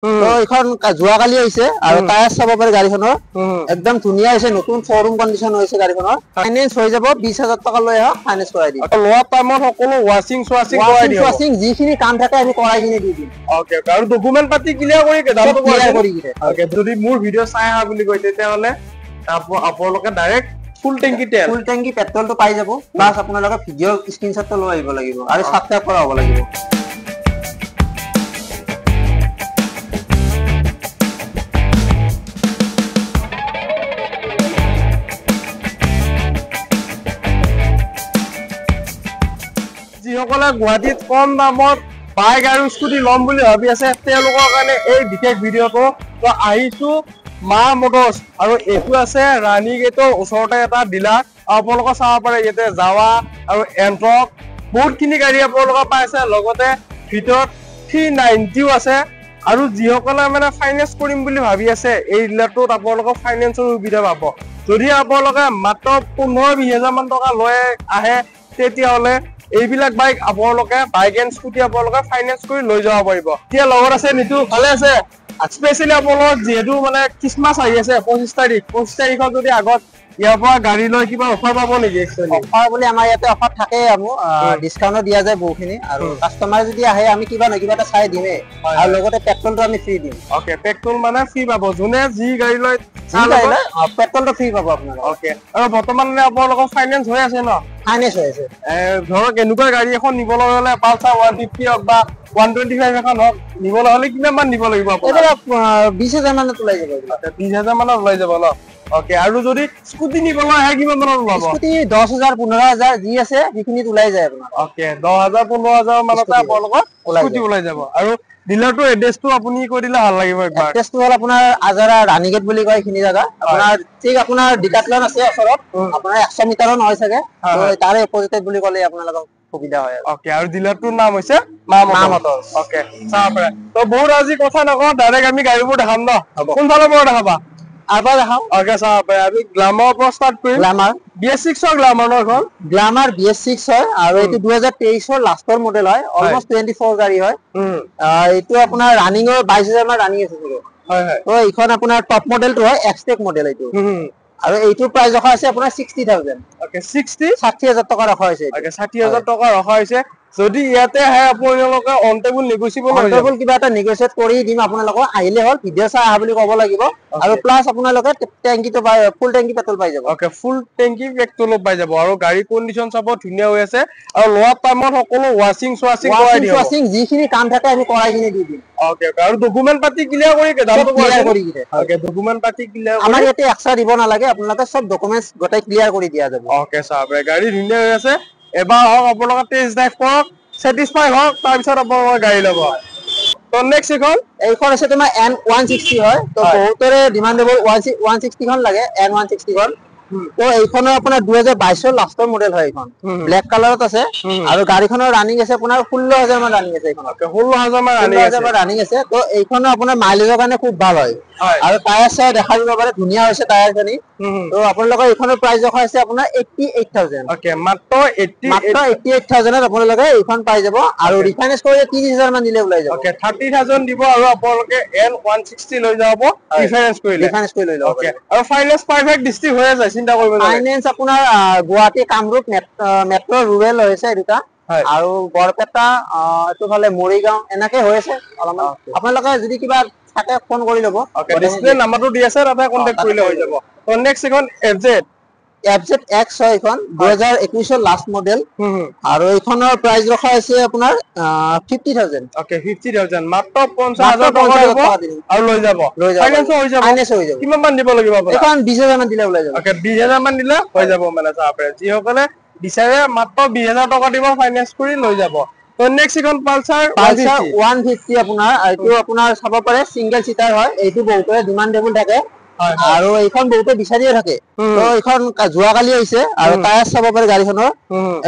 তো এইখন যোৱাকালি হৈছে আৰু টায়াৰ চাব পাৰে গাড়ীখনৰ একদম ধুনীয়া হৈছে নতুন শ্বৰুম কণ্ডিশ্যন হৈছে গাড়ীখনৰ ফাইনেন্স হৈ যাব 20,000 টকা লৈ আহক ফাইনেন্স কৰাই দিম লোৱা টাইমত সকলো ৱাচিং যিখিনি কাম থাকে আমি কৰাই কিনে দি দিম ওকে আৰু ডকুমেন্ট পাতি ক্লিয়াৰ কৰি দামটো ক্লিয়াৰ কৰি কিনে ওকে যদি মোৰ ভিডিও চাই আহা বুলি কয় তেতিয়াহলে আপোনালোকে ডাইৰেক্ট ফুল টেংকি পেট্ৰলটো পাই যাব প্লাস আপোনালোকে ভিডিও স্ক্ৰিনশ্বটটো লৈ আহিব লাগিব আৰু সাবস্ক্ৰাইব কৰা হ'ব লাগিব যিসকলে গুৱাহাটীত কম দামত বাইক আৰু স্কুটি ল'ম বুলি ভাবি আছে তেওঁলোকৰ কাৰণে এই বিশেষ ভিডিঅ'টো তো আহিছো মা মটৰ্ছ আৰু এইটো আছে ৰাণী গেটৰ ওচৰতে এটা ডিলাৰ আপোনালোকে চাব পাৰে ইয়াতে জাৱা আৰু এন্ট্ৰক বহুতখিনি গাড়ী আপোনালোকে পাইছে লগতে ভিতৰত 390ও আছে আৰু যিসকলে মানে ফাইনেন্স কৰিম বুলি ভাবি আছে এই ডিলাৰটোত আপোনালোকে ফাইনেন্সৰ সুবিধা পাব যদি আপোনালোকে মাত্ৰ 15-20,000 মান টকা লৈ আহে তেতিয়াহ'লে এইবিলাক বাইক আপোনালোকে বাইক এণ্ড স্কুটি আপোনালোকে ফাইনেন্স কৰি লৈ যাব পাৰিব এতিয়া লগত আছে নিতু ভালে আছে স্পেচিয়েলি আপোনালোক যেহেতু মানে খ্ৰীষ্টমাছ আহি আছে 25 তাৰিখত যদি আগত ইয়াৰ পৰা গাড়ী লৈ কিবা অফাৰ পাব নেকি অফাৰ বুলি আমাৰ ইয়াতে অফাৰ থাকে ডিছকাউণ্ট দিয়া যায় বহুখিনি আৰু কাষ্টমাৰ যদি আহে আমি কিবা নহয় কিবা এটা চাই দিমে আৰু লগতে পেট্ৰলটো আমি ফ্ৰী দিম ওকে পেট্ৰল মানে ফ্ৰী পাব যোনে যি গাড়ী লৈ পেট্ৰলটো ফ্ৰী পাব আপোনালোকে ওকে আৰু বৰ্তমান আপোনালোকৰ ফাইনেন্স হৈ আছে ন ফাইনেন্স হৈ আছে ধৰক এনেকুৱা গাড়ী এখন নিবলৈ হ'লে পালচাৰ 150 হওক বা 125 এখন হওক নিবলৈ হ'লে কিমান মান দিব লাগিব আপোনাৰ 20,000 মানত ওলাই যাব 20,000 মানত ওলাই যাব ন ওকে আৰু যদি স্কুটি নিবলৈ আহে কিমান মানত ওলাব স্কুটি 10,000 15,000 যি আছে সেইখিনিত ওলাই যায় আপোনাৰ ওকে 10,000 15,000 মানতে আপোনালোকৰ স্কুটি ওলাই যাব আৰু ডিলাৰটো এড্ৰেছটো আপুনি কৈ দিলে ভাল লাগিব একবাৰ এড্ৰেছটো হ'ল আপোনাৰ আজাৰা ৰাণীগেট বুলি কয় এইখিনি জাগা আপোনাৰ ঠিক আপোনাৰ ডিকাটলন আছে ওচৰত আপোনাৰ 100 মিটাৰো নহয় চাগে তাৰে অপজিটেড বুলি ক'লে আপোনালোকক সুবিধা হয় ওকে আৰু ডিলাৰটোৰ নাম হৈছে মা মটৰ্ছ ওকে চাব পাৰে তো বহুত আজি কথা নকওঁ ডাইৰেক্ট আমি গাড়ীবোৰ দেখাম ন কোনফালৰ পৰা দেখাবা আবা দেখাও ওকে চাব পাৰে আমি গ্লামাৰৰ পৰা ষ্টাৰ্ট কৰিম গ্লামাৰ BS6 ৰ গ্লামাৰ ন এখন গ্লামাৰ BS6 হয় আৰু এইটো 2023 ৰ লাষ্টৰ মডেল হয় অলমোস্ট 24 গাড়ী হয় এইটো আপোনাৰ ৰানিংৰ 22,000 মান ৰানিং আছে হয় হয় তো এইখন আপোনাৰ টপ মডেলটো হয় এক্সটেক মডেল এইটো আৰু এইটো প্ৰাইস ৰখা আছে আপোনাৰ 60,000 ওকে 60,000 টকা ৰখা হৈছে ওকে 60,000 টকা ৰখা হৈছে যদি ইয়াতে আহে আপোনালোকে অন টেবল নেগোচিয়েবল কিবা এটা নেগোচিয়েট কৰি দিম আপোনালোকক আহিলে হ'ল ভিডিও চাই আহা বুলি ক'ব লাগিব আৰু প্লাস আপোনালোকে টেংকিটো ফুল টেংকি পেট্ৰল পাই যাব ওকে ফুল টেংকি পেট্ৰল পাই যাব আৰু গাড়ী কণ্ডিশ্যন চাব ধুনীয়া হৈ আছে আৰু লোৱা টাইমত সকলো ৱাচিং যিখিনি কাম থাকে আমি কৰাই কিনে দি দিম ওকে আৰু ডকুমেন্ট পাতি ক্লিয়াৰ কৰি দামটো ক্লিয়াৰ কৰি কিনে ওকে ডকুমেন্ট পাতি ক্লিয়াৰ আমাৰ ইয়াতে এক্সট্ৰা দিব নালাগে আপোনালোকে সব ডকুমেন্টছ গোটেই ক্লিয়াৰ কৰি দিয়া যাব ওকে চাব গাড়ী ধুনীয়া হৈ আছে এবাৰ হওক আপোনালোকে টেষ্ট ড্ৰাইভ কৰক স্যাটিসফাই হওক তাৰ পিছত আপোনালোকে গাড়ী ল'ব তো নেক্সট এইখন আছে তোমাৰ N160 হয় তো বহুতৰে ডিমান্ডেবল 160 খন লাগে N160 খন তো এইখনৰ আপোনাৰ 2022 ৰ লাষ্টৰ মডেল হয় এইখন ব্ল্যাক কালাৰত আছে আৰু গাড়ীখনৰ ৰানিং আছে আপোনাৰ 16,000 মান ৰানিং আছে এইখন 16,000 মান ৰানিং আছে তো এইখনৰ আপোনাৰ মাইলেজৰ কাৰণে খুব ভাল হয় আৰু টায়াৰ চাই দেখা দিব পাৰে ধুনীয়া হৈছে টায়াৰ খিনি তো আপোনালোকৰ এইখনৰ প্ৰাইস ৰখা আছে আপোনাৰ 88,000 ওকে মাত্ৰ 88,000 ত আপোনালোকে এইখন পাই যাব আৰু ৰিফাইনেন্স কৰিলে 30,000 মান দিলে ওলাই যাব ওকে 30,000 দিব আৰু আপোনালোকে N160 লৈ যাব ৰিফাইনেন্স কৰি লৈ লব ওকে আৰু ফাইনেন্স পাৰফেক্ট ডিস্ট্ৰিক্ট হৈ আছে চিন্তা কৰিব নালাগে ফাইনেন্স আপোনাৰ গুৱাহাটী কামৰূপ মেট্ৰ ৰুৰেল হৈছে দুটা আৰু বৰপেটা এটো ফালে মৰিগাঁও এনেকে হৈ আছে অলপমান আপোনালোকে যদি কিবা থাকে ফোন কৰি লব ওকে ডিসপ্লে নাম্বাৰটো দি আছে তাতে কন্টাক্ট কৰিলে হৈ যাব তো নেক্সট এখন FZ হয় এখন 2021 ৰ লাষ্ট মডেল আৰু এইখনৰ প্ৰাইস ৰখা আছে আপোনাৰ 50,000 ওকে 50,000 মাত্ৰ 50,000 টকা দিব আৰু লৈ যাব ফাইনেন্স হৈ যাব কিমান মান দিব লাগিব আপুনি এখন 20,000 মান দিলে ওলাই যাব ওকে 20,000 মান দিলে হৈ যাব মানে চাপৰে যিসকলে বিচাৰে মাত্ৰ 20,000 টকা দিব ফাইনেন্স কৰি লৈ যাব তো নেক্সট এখন পালসাৰ 150 আপোনাৰ এইটো আপোনাৰ চাব পাৰে সিঙ্গেল সিটাৰ হয় এইটো বহুতৰে ডিমান্ডেবল থাকে আৰু এইখন বহুতে বিচাৰিয়ে থাকে তো এইখন যোৱাকালি হৈছে আৰু টায়াৰ চাব পাৰে গাড়ীখনৰ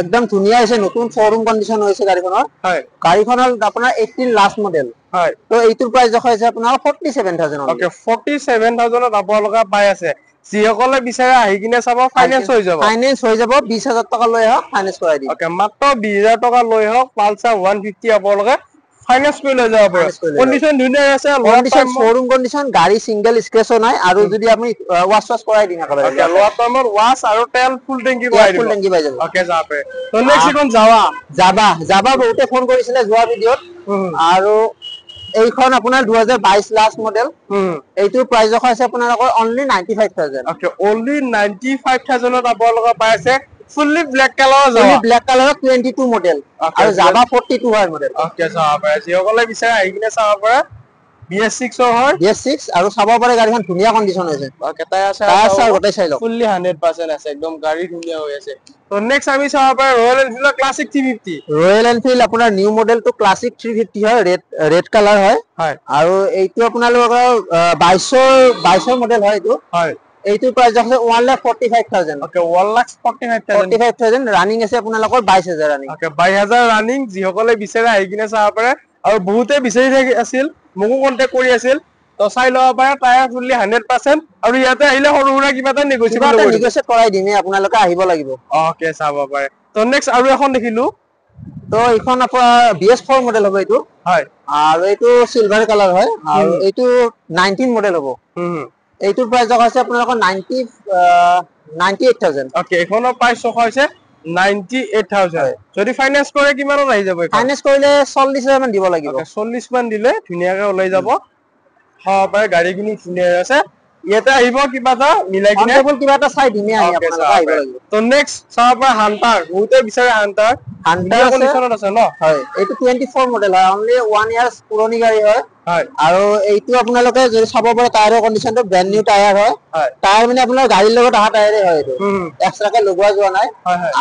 একদম ধুনীয়া হৈছে নতুন শ্বৰুম কণ্ডিশ্যন হৈছে গাড়ীখনৰ গাড়ীখনৰ আপোনাৰ 18 লাষ্ট মডেল তো এইটোৰ প্ৰাইস ৰখা আছে আপোনাৰ 47,000 ওকে 47,000 ত আপোনালোকে পাই আছে যিসকলে বিচাৰে আহি কিনে চাব ফাইনেন্স হৈ যাব 20,000 টকা লৈ আহক ফাইনেন্স কৰাই দিম ওকে মাত্ৰ 20,000 টকা লৈ আহক পালসাৰ 150 আপোনালোকে ফাইনেন্স কৰি লৈ যাব পাৰে কন্ডিশন ধুনীয়া আছে কন্ডিশন শোৰুম কন্ডিশন গাড়ী সিঙ্গেল স্ক্ৰেচো নাই আৰু যদি আপুনি ওয়াশ কৰাই দিন একেবাৰে ওকে লোৱাৰ টাইমত ওয়াশ আৰু তেল ফুল টেংকি ফুল টেংকি পাই যাব ওকে যাব পাৰে তো নেক্সট এখন যাবা বহুতে ফোন কৰিছিলে যোৱা ভিডিঅ'ত আৰু এইখন আপোনাৰ 2022 লাষ্ট মডেল এইটো প্ৰাইস আছে আপোনালোকৰ অনলি 95000 ওকে অনলি 95000 ত আপোনালোকে পাই আছে ফুললি ব্ল্যাক কালাৰ ব্ল্যাক কালাৰৰ 22 মডেল আৰু জাভা 42 হয় মডেল ওকে চাব পাৰে যিসকলে বিচাৰে আহি কিনে চাব পাৰে BS6 হয় BS6 আৰু চাব পাৰে গাড়ীখন ধুনীয়া কন্ডিশন আছে ওকে টায়াৰ গোটেই চাই লওক ফুললি 100% আছে একদম গাড়ী ধুনীয়া হৈ আছে তো নেক্সট আমি চাব পাৰে ৰয়েল এনফিল্ডৰ ক্লাছিক 350 ৰয়েল এনফিল্ড আপোনাৰ নিউ মডেলটো ক্লাছিক 350 হয় ৰেড কালাৰ হয় আৰু এইটো আপোনালোকৰ 22 মডেল হয় এইটো প্ৰাইস আছে 1,45,000 ওকে 1,45,000 ৰানিং আছে আপোনালোকৰ 22000 ৰানিং ওকে 22000 ৰানিং যিসকলে বিচাৰে আহি কিনে চাব পাৰে আৰু বহুতে বিচাৰি আছিল মোকো কন্টাক্ট কৰি আছিল তো চাই লব পাৰে টায়াৰ ফুললি 100% আৰু ইয়াতে আহিলে সৰু সুৰা কিবা এটা নেগোচিয়েট কৰাই দিমে আপোনালোকে আহিব লাগিব ওকে চাব পাৰে তো নেক্সট আৰু এখন দেখিলো তো এইখন আপোনাৰ BS4 মডেল হ'ব এইটো হয় আৰু এইটো সিলভাৰ কালাৰ হয় আৰু এইটো 19 মডেল হ'ব এইটোৰ প্ৰাইস আছে আপোনালোকৰ 98000 ওকে এখনৰ প্ৰাইস হৈছে 98000 যদি ফাইনান্স কৰে কিমানত আহি যাব ফাইনান্স কৰিলে 40000 মান দিব লাগিব 40 মান দিলে ধুনীয়াকৈ ওলাই যাব হয় গাড়ীখিনি ধুনীয়া আছে ইয়াতে আহিব কিবা এটা মিলাই কিনে কিবা এটা চাই দিমে আপোনালোকে আহিব লাগিব তো নেক্সট চাব পাৰে হান্টাৰ বহুতে বিচাৰে হান্টাৰ কন্ডিশনত আছে ন হয় এইটো 24 মডেল হয় অনলি 1 ইয়াৰ্স পুৰণি গাড়ী হয় আৰু এইটো আপোনালোকে যদি চাব পাৰে টায়াৰৰ কন্ডিশনটো ব্ৰ্যান্ড নিউ টায়াৰ হয় টায়াৰ মানে আপোনাৰ গাড়ীৰ লগত আহা টায়াৰে হয় এইটো এক্সট্ৰাকে লগোৱা যোৱা নাই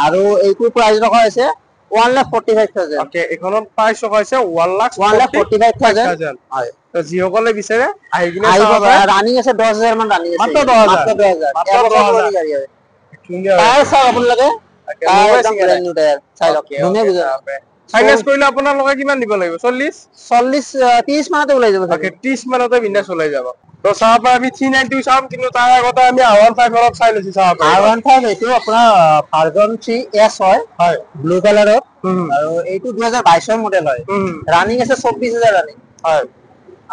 আৰু এইটো প্ৰাইস ৰখা হৈছে 1,45,000 ওকে এখনৰ প্ৰাইস ৰখা হৈছে 1,45,000 হয় তো যিসকলে বিচাৰে আহি কিনে চাব পাৰে ৰানিং আছে 10000 মান ৰানিং আছে মাত্ৰ 10000 গাড়ী হয় টায়াৰ চাওক আপোনালোকে ব্ৰ্যান্ড নিউ টায়াৰ চাই লওক ধুনীয়া বুজা ফাইনান্স কৰিলে আপোনালোকে কিমান দিব লাগিব 30 মানতে ওলাই যাব ওকে 30 মানতে বিন্দাস ওলাই যাব তো চাব পাৰে আমি 392 চাম কিন্তু তাৰ আগতে আমি R15 অলপ চাই লৈছি চাব পাৰে R15 এইটো আপোনাৰ ভাৰ্জন 3S হয় ব্লু কালাৰত আৰু এইটো 2022 মডেল হয় ৰানিং আছে 24000 ৰানিং হয়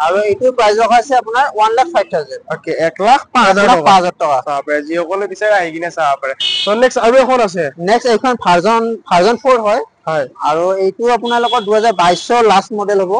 আৰু এইটো প্ৰাইস ৰখা আছে আপোনাৰ 1,05,000 ওকে 1,05,000 টকা চাব পাৰে যিসকলে বিচাৰে আহি কিনে চাব পাৰে তো নেক্সট আৰু এখন আছে নেক্সট এইখন ভাৰ্জন 4 হয় আৰু এইটো আপোনালোকৰ 2022 লাষ্ট মডেল হ'ব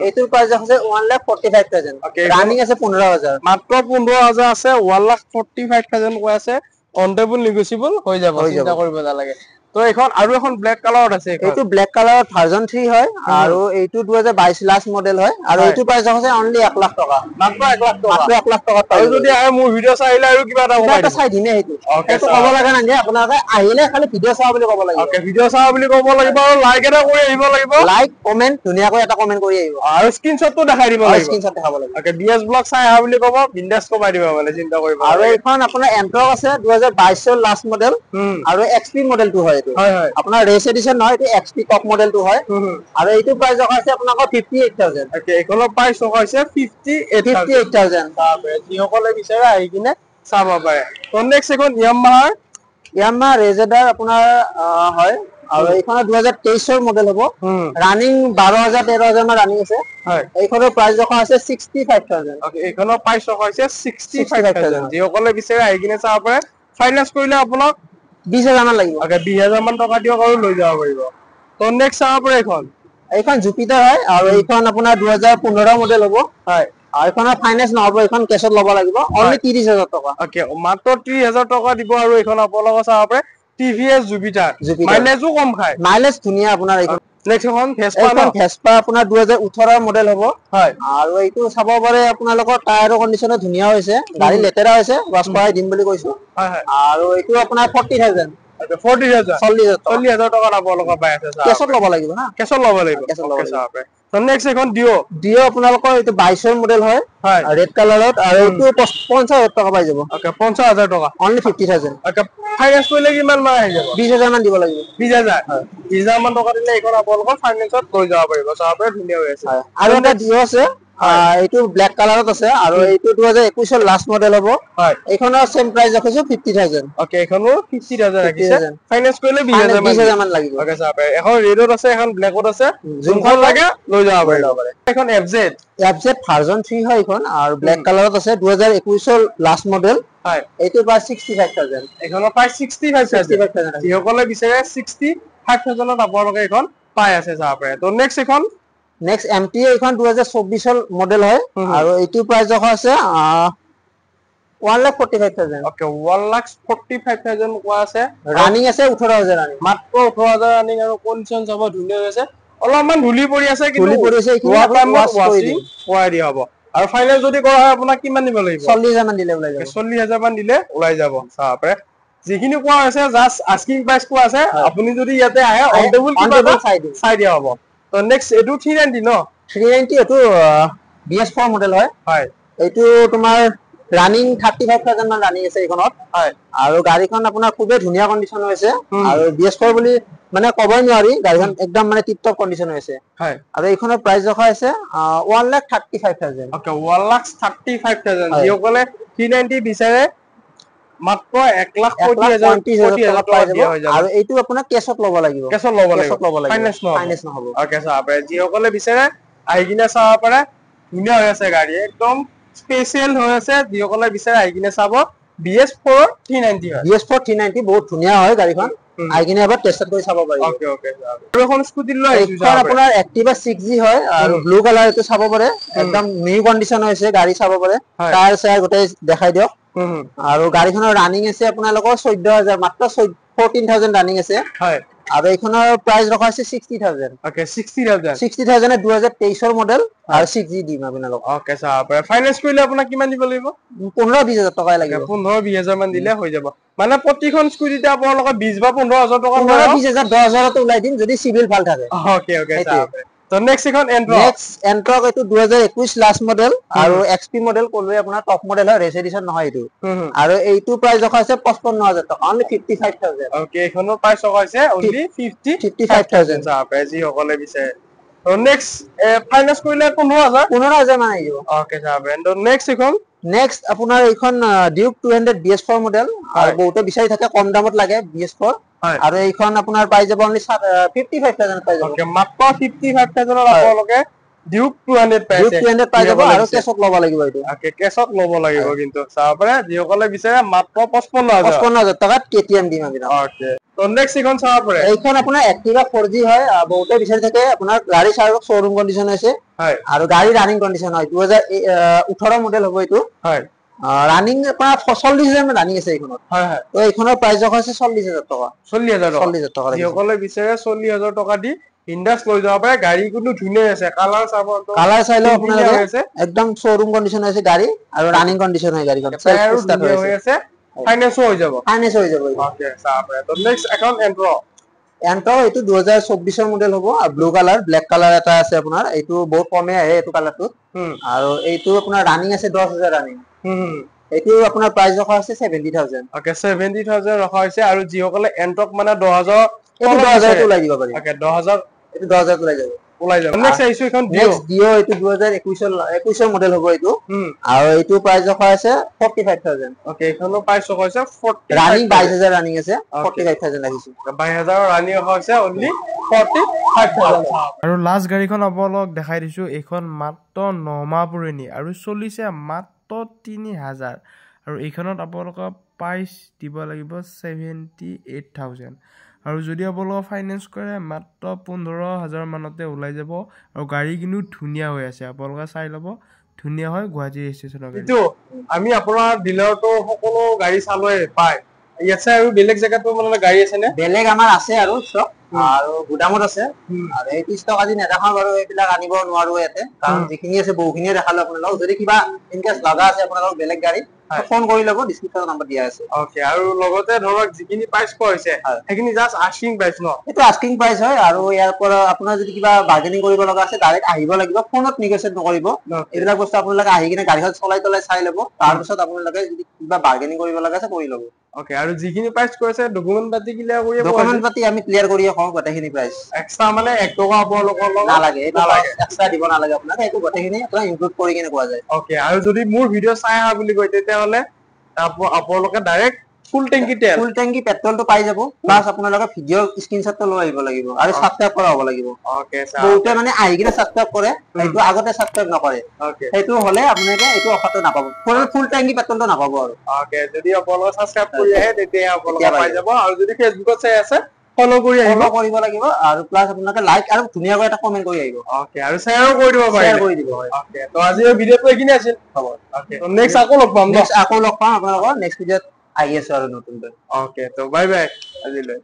এইটোৰ প্ৰাইস আছে 1,45,000 ৰানিং আছে 15000 মাত্ৰ 15000 আছে 1,45,000 কৈ আছে অন টেবল নেগোচিয়েবল হৈ যাব চিন্তা কৰিব নালাগে তো এখন আৰু এখন ব্ল্যাক কালাৰত আছে এইটো ব্ল্যাক কালাৰত ভাৰ্জন 3 হয় আৰু এইটো 2022 লাষ্ট মডেল হয় আৰু এইটো প্ৰাইস আছে অনলি 1 লাখ টকা মাত্ৰ 1 লাখ টকা মাত্ৰ 1 লাখ টকা আৰু যদি আহে মোৰ ভিডিও চাইলে আৰু কিবা এটা চাই দিনে সেইটো সেইটো ক'ব লাগা নাই আপোনালোকে আহিলে খালি ভিডিও চাও বুলি ক'ব লাগিব ওকে ভিডিও চাও বুলি ক'ব লাগিব আৰু লাইক এটা কৰি আহিব লাগিব লাইক কমেন্ট ধুনীয়াকৈ এটা কমেন্ট কৰি আহিব আৰু স্ক্ৰিনশ্বটটো দেখাই দিব লাগিব স্ক্ৰিনশ্বট দেখাব লাগিব ওকে BS ব্লগ চাই আহা বুলি ক'ব বিন্দাস কমাই দিব মানে চিন্তা কৰিব আৰু এইখন আপোনাৰ এন্ট্ৰক আছে 2022 লাষ্ট মডেল আৰু XP মডেলটো হয় এইটো আপোনাৰ ৰেস এডিশন নহয় এটো XP টপ মডেলটো হয় আৰু এইটো প্ৰাইস আছে আপোনালোকৰ 58000 ওকে এখনৰ প্ৰাইস হৈছে 58000 যিসকলে বিচাৰে আহি কিনে চাব পাৰে তো নেক্সট এখন Yamaha ৰেজেডাৰ আপোনাৰ হয় আৰু এইখনৰ 2023 মডেল হ'ব ৰানিং 12000 13000 মান ৰানিং আছে এইখনৰ প্ৰাইস ৰখা আছে 65000 ওকে এইখনৰ প্ৰাইস ৰখা হৈছে 65000 যিসকলে বিচাৰে আহি কিনে চাব পাৰে ফাইনান্স কৰিলে আপোনাক 20000 মান লাগিব ওকে 20000 মান টকা দিয়ক আৰু লৈ যাব পাৰিব তো নেক্সট চাব পাৰে এইখন জুপিটাৰ হয় আৰু এইখন আপোনাৰ 2015 মডেল হ'ব আৰু এইখনৰ ফাইনান্স নহব এইখন কেছত ল'ব লাগিব অনলি 30000 টকা ওকে মাত্ৰ 30000 টকা দিব আৰু এইখন আপোনালোকে চাব পাৰে TVS জুপিটাৰ মাইলেজও কম খায় মাইলেজ ধুনীয়া আপোনাৰ এইখন নেক্সট এখন ভেস্পা আপোনাৰ 2018 মডেল হ'ব আৰু এইটো চাব পাৰে আপোনালোকৰ টায়াৰৰ কন্ডিশনো ধুনীয়া হৈছে গাড়ী লেতেৰা হৈছে ওয়াশ কৰাই দিম বুলি কৈছো আৰু এইটো আপোনাৰ 40000 40000 টকা আপোনালোকে পাই আছে কেছত ল'ব লাগিব না কেছত ল'ব লাগিব চাব পাৰে তো নেক্সট এখন ডিও আপোনালোকৰ এইটো 22 মডেল হয় ৰেড কালাৰত আৰু এইটো 50000 টকা পাই যাব ওকে 50000 টকা অনলি 50000 ওকে ফাইনান্স কৰিলে কিমান মান আহি যাব 20000 মান দিব লাগিব 20000 মান টকা দিলে এইখন আপোনালোকৰ ফাইনান্সত লৈ যাব পাৰিব চাব পাৰে ধুনীয়া হৈ আছে আৰু এটা ডিও আছে এইটো ব্ল্যাক কালাৰত আছে আৰু এইটো 2021 ৰ লাষ্ট মডেল হ'ব হয় এইখনৰ সেম প্ৰাইস ৰাখিছো 50000 ওকে এখনো 50000 ৰাখিছে 50,000 ফাইনান্স কৰিলে 20000 মান লাগিব ওকে চাব পাৰে এখন ৰেডত আছে এখন ব্ল্যাকত আছে যোনখন লাগে লৈ যাব পাৰে এখন FZ ভাৰ্জন 3 হয় এইখন আৰু ব্ল্যাক কালাৰত আছে 2021 ৰ লাষ্ট মডেল হয় এইটো প্ৰাইস 65000 এখনৰ প্ৰাইস 65000 যিসকলে বিচাৰে 65000 ত আপোনালোকে এখন পাই আছে চাব পাৰে তো নেক্সট MT এইখন 2024 ৰ মডেল হয় আৰু এইটো প্ৰাইস ৰখা আছে 1,45,000 ওকে 1,45,000 কোৱা আছে ৰানিং আছে 18000 ৰানিং মাত্ৰ 18000 ৰানিং আৰু কন্ডিশন যাব ধুনীয়া হৈছে অলপমান ধুলি পৰি আছে কিন্তু ধুলি পৰি আছে এইখিনি ৱাশ কৰি দিয়া হ'ব আৰু ফাইনেল যদি কৰা হয় আপোনাক কিমান দিব লাগিব 40000 মান দিলে ওলাই যাব 40000 মান দিলে ওলাই যাব চাব পাৰে যিখিনি কোৱা আছে জাস্ট আস্কিং প্ৰাইস কোৱা আছে আপুনি যদি ইয়াতে আহে অন টেবল কিবা চাই দিয়া হ'ব তো নেক্সট এটো 390 ন 390 এটো BS4 মডেল হয় হয় এইটো তোমাৰ ৰানিং 35000 মান ৰানিং আছে এইখনত হয় আৰু গাড়ীখন আপোনাৰ খুবেই ধুনীয়া কন্ডিশন হৈছে আৰু BS4 বুলি মানে কবই নোৱাৰি গাড়ীখন একদম মানে টিপ টপ কন্ডিশন হৈছে হয় আৰু এইখনৰ প্ৰাইস ৰখা আছে 1,35,000 ওকে 1,35,000 যিসকলে 390 বিচাৰে মাত্ৰ 1,35,000 টকা দিয়া হৈ যাব আৰু এইটো আপোনাৰ কেছত ল'ব লাগিব ফাইনান্স নহব ওকে চাব পাৰে যিসকলে বিচাৰে আহি কিনে চাব পাৰে ধুনীয়া হৈ আছে গাড়ী একদম স্পেশাল হৈ আছে যিসকলে বিচাৰে আহি কিনে চাব BS4 390 হয় BS4 390 বহুত ধুনীয়া হয় গাড়ীখন আহি কিনে এবাৰ টেষ্ট কৰি চাব পাৰিব ওকে আৰু এখন স্কুটি লৈ আহিছো এইখন আপোনাৰ Activa 6G হয় আৰু ব্লু কালাৰ এটো চাব পাৰে একদম নিউ কন্ডিশন হৈছে গাড়ী চাব পাৰে টায়াৰ চায়াৰ গোটেই দেখাই দিয়ক আৰু গাড়ীখনৰ ৰানিং আছে আপোনালোকৰ 14000 মাত্ৰ 14000 ৰানিং আছে হয় আৰু এইখনৰ প্ৰাইস ৰখা আছে 60000 ওকে 60000 60000 2023 ৰ মডেল আৰু 6G দিম আপোনালোক ওকে চাব পাৰে ফাইনান্স কৰিলে আপোনাক কিমান দিব লাগিব 15-20000 টকা লাগিব 15-20000 মান দিলে হৈ যাব মানে প্ৰতিখন স্কুটিতে আপোনালোক 20 বা 15000 টকা 15-20000 10000 ত ওলাই দিম যদি সিভিল ভাল থাকে ওকে চাব পাৰে তো নেক্সট এখন এন্ট্ৰক এইটো 2021 লাষ্ট মডেল আৰু XP মডেল কোনৱে আপোনাৰ টপ মডেল হয় ৰেস এডিশন নহয় এইটো আৰু এইটো প্ৰাইস ৰখা আছে 55000 টকা অনলি 55000 ওকে এখনৰ প্ৰাইস ৰখা আছে অনলি 55000 চাব পাৰে যিসকলে বিচাৰে তো নেক্সট ফাইনান্স কৰিলে 15000 মান আহিব ওকে চাব পাৰে তো নেক্সট আপোনাৰ এইখন ডিউক 200 BS4 মডেল আৰু বহুতে বিচাৰি থাকে কম দামত লাগে BS4 আৰু এইখন আপোনাৰ পাই যাব অনলি 55000 পাই যাব ওকে মাত্ৰ 55000 আপোনালোকে ডিউক 200 পাই যাব আৰু কেছত ল'ব লাগিব এইটো ওকে কেছত ল'ব লাগিব কিন্তু চাব পাৰে যিসকলে বিচাৰে মাত্ৰ 55000 টকাত KTM দিম আমি ওকে তো নেক্সট এখন চাব পাৰে এইখন আপোনাৰ Activa 4G হয় বহুতে বিচাৰি থাকে আপোনাৰ গাড়ী চাৰ শোৰুম কন্ডিশন আছে হয় আৰু গাড়ী ৰানিং কন্ডিশন হয় 2018 মডেল হ'ব এইটো হয় ৰানিং আপোনাৰ 40000 মান ৰানিং আছে এইখনত হয় তো এইখনৰ প্ৰাইস ৰখা আছে 40000 টকা 40000 টকা যিসকলে বিচাৰে 40000 টকা দি ইন্ডাস লৈ যাব পাৰে গাড়ী কিন্তু ধুনীয়া আছে কালাৰ চাব কালাৰ চাইলে আপোনালোকে একদম শোৰুম কন্ডিশন আছে গাড়ী আৰু ৰানিং কন্ডিশন হয় গাড়ীখন সেলফ স্টাৰ্ট হৈ আছে ফাইনান্স হৈ যাব ওকে চাব পাৰে তো নেক্সট এখন এন্ট্ৰ এইটো 2024 ৰ মডেল হ'ব আৰু ব্লু কালাৰ ব্ল্যাক কালাৰ এটা আছে আপোনাৰ এইটো বহুত কমে আহে এইটো কালাৰটো আৰু এইটো আপোনাৰ ৰানিং আছে 10000 ৰানিং এইটো আপোনাৰ প্ৰাইস ৰখা আছে 70000 ওকে 70000 ৰখা হৈছে আৰু যিসকলে এন্ট্ৰক মানে 10000 এইটো 10000 টো ওলাই দিব পাৰি ওকে 10000 এইটো 10000 টো ওলাই যাব নেক্সট আহিছো এখন ডিও এইটো 2021 ৰ মডেল হ'ব এইটো আৰু এইটো প্ৰাইস ৰখা আছে 45000 ওকে এখনো প্ৰাইস ৰখা হৈছে 40 ৰানিং 22000 ৰানিং আছে 45000 ৰাখিছো 22000 ৰানিং ৰখা হৈছে অনলি 45000 আৰু লাষ্ট গাড়ীখন আপোনালোক দেখাই দিছো এইখন মাত্ৰ 9 মাহ পুৰণি আৰু চলিছে মাত্ৰ 3000 আৰু এইখনত আপোনালোক প্ৰাইস দিব লাগিব 78000 আৰু যদি আপোনালোক ফাইনান্স কৰে মাত্ৰ 15000 মানতে ওলাই যাব আৰু গাড়ী কিন্তু ধুনীয়া হৈ আছে আপোনালোক চাই ল'ব ধুনীয়া হয় গুৱাহাটী ষ্টেচনৰ গাড়ী এইটো আমি আপোনাৰ ডিলাৰটো সকলো গাড়ী চালৈ পায় ইয়াছে আৰু বেলেগ জায়গাতো মানে গাড়ী আছে নে বেলেগ আমাৰ আছে আৰু স্টক আৰু গুদামত আছে আৰু এই স্টক আজি নেদেখাও বাৰু এইবিলাক আনিব নোৱাৰো ইয়াতে কাৰণ যিখিনি আছে বহুখিনিয়ে দেখালো আপোনালোক যদি কিবা ইনকেস লগা আছে আপোনালোক বেলেগ গাড়ী ফোন কৰি ল'ব ডিসক্ৰিপচন নম্বৰ দিয়া আছে ওকে আৰু লগতে ধৰক যিখিনি প্ৰাইস কৈছে সেইখিনি জাস্ট আস্কিং প্ৰাইস ন এটা আস্কিং প্ৰাইস হয় আৰু ইয়াৰ পৰা আপোনাৰ যদি কিবা বাৰ্গেনিং কৰিব লগা আছে ডাইৰেক্ট আহিব লাগিব ফোনত নেগোশিয়েট নকৰিব এইবিলাক বস্তু আপোনালোকে আহি কিনে গাড়ীখন চলাই চাই ল'ব তাৰ পিছত আপোনালোকে যদি কিবা বাৰ্গেনিং কৰিব লগা আছে কৰি ল'ব ওকে আৰু যিখিনি প্ৰাইচ কৈছে ডকুমেন্ট পাতি ক্লিয়াৰ কৰি ডকুমেন্ট পাতি আমি ক্লিয়াৰ কৰি কওঁ গোটেইখিনি প্ৰাইচ এক্সট্ৰা মানে 1 টকা আপোনালোকৰ লগত নালাগে এইটো এক্সট্ৰা দিব নালাগে আপোনাক এইটো গোটেইখিনি আপোনাৰ ইনক্লুড কৰি কিনে কোৱা যায় ওকে আৰু যদি মোৰ ভিডিও চাই আহা বুলি কয় তেতিয়াহলে আপোনালোকে ডাইৰেক্ট ফুল টেংকি তেল ফুল টেংকি পেট্ৰলটো পাই যাব প্লাছ আপোনালোকে ভিডিও স্ক্ৰিনশ্বটটো লৈ আহিব লাগিব আৰু সাবস্ক্ৰাইব কৰা হ'ব লাগিব ওকে স্যাৰ বহুতে মানে আহি কিনে সাবস্ক্ৰাইব কৰে এইটো আগতে সাবস্ক্ৰাইব নকৰে ওকে সেইটো হলে আপোনালোকে এইটো অফাৰটো নাপাব ফুল টেংকি পেট্ৰলটো নাপাব আৰু ওকে যদি আপোনালোকে সাবস্ক্ৰাইব কৰি আহে তেতিয়া আপোনালোকে পাই যাব আৰু যদি ফেসবুকত চাই আছে ফলো কৰি আহিব ফলো কৰিব লাগিব আৰু প্লাছ আপোনালোকে লাইক আৰু ধুনীয়াকৈ এটা কমেন্ট কৰি আহিব ওকে আৰু শ্বেয়াৰো কৰি দিব পাৰিব শ্বেয়াৰ কৰি দিব ওকে তো আজি এই ভিডিওটো এইখিনি আছিল হ'ব ওকে তো নেক্সট আকৌ লগ পাম নেক্সট আকৌ লগ পাম আপোনালোকৰ নেক্সট ভিডিওত আহি আছো আৰু নতুনকৈ ওকে তো বাই বাই আজিলৈ